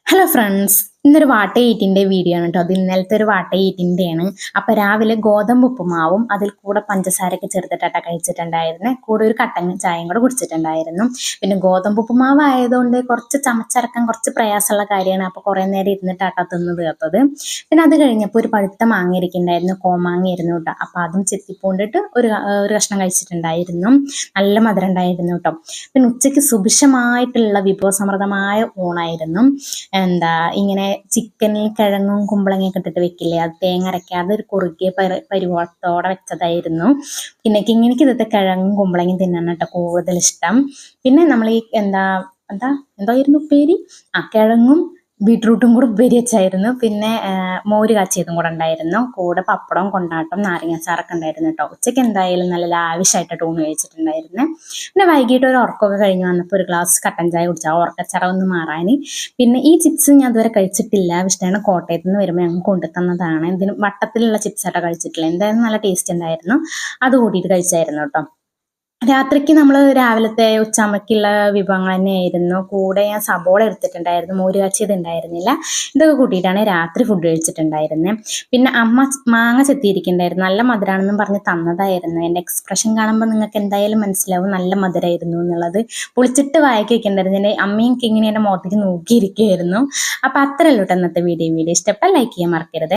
Hello friends, ഇന്നൊരു വാട്ട ഈറ്റിൻ്റെ video ആണ് കേട്ടോ. അത് ഇന്നലത്തെ ഒരു വാട്ട ഈറ്റിൻ്റെയാണ്. അപ്പോൾ രാവിലെ ഗോതമ്പ് ഉപ്പുമാവും അതിൽ കൂടെ പഞ്ചസാരയൊക്കെ ചേർത്തിട്ടാണ് കഴിച്ചിട്ടുണ്ടായിരുന്നു. കൂടെ ഒരു കട്ടൻ ചായയും കൂടെ കുടിച്ചിട്ടുണ്ടായിരുന്നു. പിന്നെ ഗോതമ്പ് ഉപ്പുമാവ് ആയതുകൊണ്ട് കുറച്ച് ചമച്ചരക്കാൻ കുറച്ച് പ്രയാസമുള്ള കാര്യമാണ്. അപ്പോൾ കുറേ നേരം ഇരുന്നിട്ടാട്ടാ തിന്ന് തീർത്തത്. പിന്നെ അത് കഴിഞ്ഞപ്പോൾ ഒരു പഴുത്ത മാങ്ങ ഇരിക്കുന്നുണ്ടായിരുന്നു, കോമാങ്ങയായിരുന്നു കേട്ടോ. അപ്പോൾ അതും ചെത്തിപ്പോണ്ടിട്ട് ഒരു കഷ്ണം കഴിച്ചിട്ടുണ്ടായിരുന്നു. നല്ല മധുരം ഉണ്ടായിരുന്നു കേട്ടോ. പിന്നെ ഉച്ചയ്ക്ക് സുഭിക്ഷമായിട്ടുള്ള വിഭവസമൃദ്ധമായ ഊണായിരുന്നു. ഇങ്ങനെ ചിക്കനിൽ കിഴങ്ങും കുമ്പളങ്ങയൊക്കെ ഇട്ടിട്ട് വെക്കില്ലേ, അത് തേങ്ങ അരയ്ക്കാതെ ഒരു കുറുകിയ പരിവത്തോടെ വെച്ചതായിരുന്നു. പിന്നെ കിങ്ങിണിക്ക് ഇന്നത്തെ കിഴങ്ങും കുമ്പളങ്ങയും തിന്നാൻ കേട്ടോ കൂടുതൽ ഇഷ്ടം. പിന്നെ നമ്മൾ ഈ എന്തായിരുന്നു ഉപ്പേരി, കിഴങ്ങും ബീട്രൂട്ടും കൂടെ ഉപ്പേരി വെച്ചായിരുന്നു. പിന്നെ മോര് കാച്ചിയതും കൂടെ ഉണ്ടായിരുന്നു. കൂടെ പപ്പടവും കൊണ്ടാട്ടം നാരങ്ങാച്ചാറൊക്കെ ഉണ്ടായിരുന്നു കേട്ടോ. ഉച്ചയ്ക്ക് എന്തായാലും നല്ല ലാവിഷായിട്ട് ഊണ് കഴിച്ചിട്ടുണ്ടായിരുന്നു. പിന്നെ വൈകിട്ട് ഒരു ഉറക്കമൊക്കെ കഴിഞ്ഞ് വന്നപ്പോൾ ഒരു ഗ്ലാസ് കട്ടൻ ചായ കുടിച്ചാൽ ഉറക്കച്ചറ ഒന്ന് മാറാൻ. പിന്നെ ഈ ചിപ്സ് ഞാൻ അതുവരെ കഴിച്ചിട്ടില്ല. വിഷ്ണുവാണ് കോട്ടയത്ത് നിന്ന് വരുമ്പോൾ ഞങ്ങൾ കൊണ്ടു തന്നതാണ്. ഇതിന് വട്ടത്തിലുള്ള ചിപ്സായിട്ടോ കഴിച്ചിട്ടില്ല. എന്തായാലും നല്ല ടേസ്റ്റ് ഉണ്ടായിരുന്നു. അത് കൂട്ടിയിട്ട് കഴിച്ചായിരുന്നു കേട്ടോ. രാത്രിക്ക് നമ്മൾ രാവിലത്തെ ഉച്ചാമ്പക്കുള്ള വിഭവങ്ങൾ തന്നെയായിരുന്നു. കൂടെ ഞാൻ സബോള എടുത്തിട്ടുണ്ടായിരുന്നു, മോര് കാച്ചിയത് ഉണ്ടായിരുന്നില്ല. ഇതൊക്കെ കൂട്ടിയിട്ടാണ് രാത്രി ഫുഡ് കഴിച്ചിട്ടുണ്ടായിരുന്നത്. പിന്നെ അമ്മ മാങ്ങ ചെത്തിയിരിക്കുന്നുണ്ടായിരുന്നു. നല്ല മധുരമാണെന്നും പറഞ്ഞ് തന്നതായിരുന്നു. എൻ്റെ എക്സ്പ്രഷൻ കാണുമ്പോൾ നിങ്ങൾക്ക് എന്തായാലും മനസ്സിലാവും നല്ല മധുരമായിരുന്നു എന്നുള്ളത്. പൊളിച്ചിട്ട് വായിക്ക് വെക്കുന്നുണ്ടായിരുന്നു. എൻ്റെ അമ്മയും ഇങ്ങനെ എൻ്റെ മുഖത്തേക്ക് നോക്കിയിരിക്കുകയായിരുന്നു. അപ്പോൾ അത്രയല്ലോ കേട്ടോ ഇന്നത്തെ വീഡിയോ. ഇഷ്ടപ്പെട്ടാൽ ലൈക്ക് ചെയ്യാൻ മറക്കരുത്.